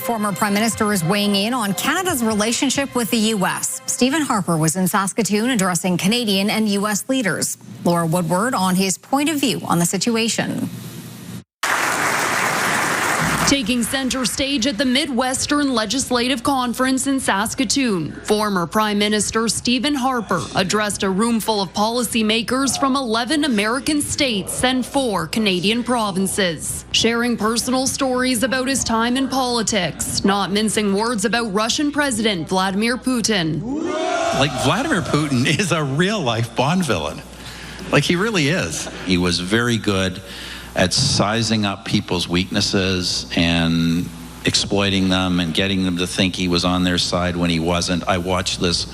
former Prime Minister is weighing in on Canada's relationship with the U.S. Stephen Harper was in Saskatoon addressing Canadian and U.S. leaders. Laura Woodward on his point of view on the situation. Taking center stage at the Midwestern Legislative Conference in Saskatoon, former Prime Minister Stephen Harper addressed a room full of policymakers from 11 American states and 4 Canadian provinces, sharing personal stories about his time in politics, not mincing words about Russian President Vladimir Putin. Like, Vladimir Putin is a real-life Bond villain. Like, he really is. He was very good at sizing up people's weaknesses and exploiting them and getting them to think he was on their side when he wasn't. I watched this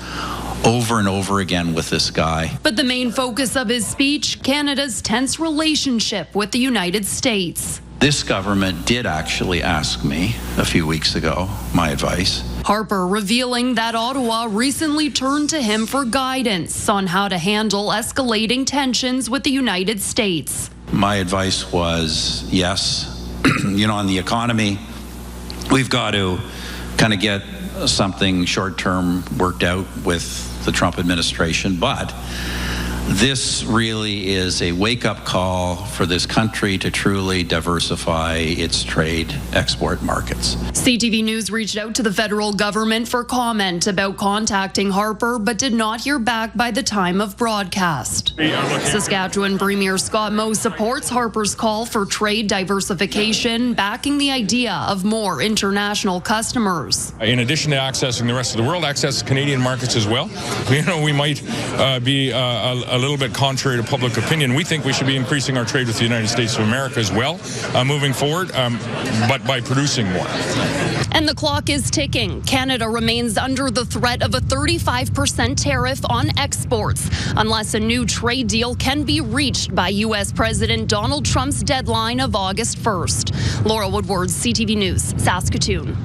over and over again with this guy. But the main focus of his speech, Canada's tense relationship with the United States. This government did actually ask me a few weeks ago my advice. Harper revealing that Ottawa recently turned to him for guidance on how to handle escalating tensions with the United States. My advice was, yes, on the economy, we've got to kind of get something short-term worked out with the Trump administration, but this really is a wake-up call for this country to truly diversify its trade export markets. CTV News reached out to the federal government for comment about contacting Harper, but did not hear back by the time of broadcast. Saskatchewan Premier Scott Moe supports Harper's call for trade diversification, backing the idea of more international customers. In addition to accessing the rest of the world, access Canadian markets as well. We might be a little bit contrary to public opinion. We think we should be increasing our trade with the United States of America as well, moving forward, but by producing more. And the clock is ticking. Canada remains under the threat of a 35% tariff on exports, unless a new trade deal can be reached by U.S. President Donald Trump's deadline of August 1st. Laura Woodward, CTV News, Saskatoon.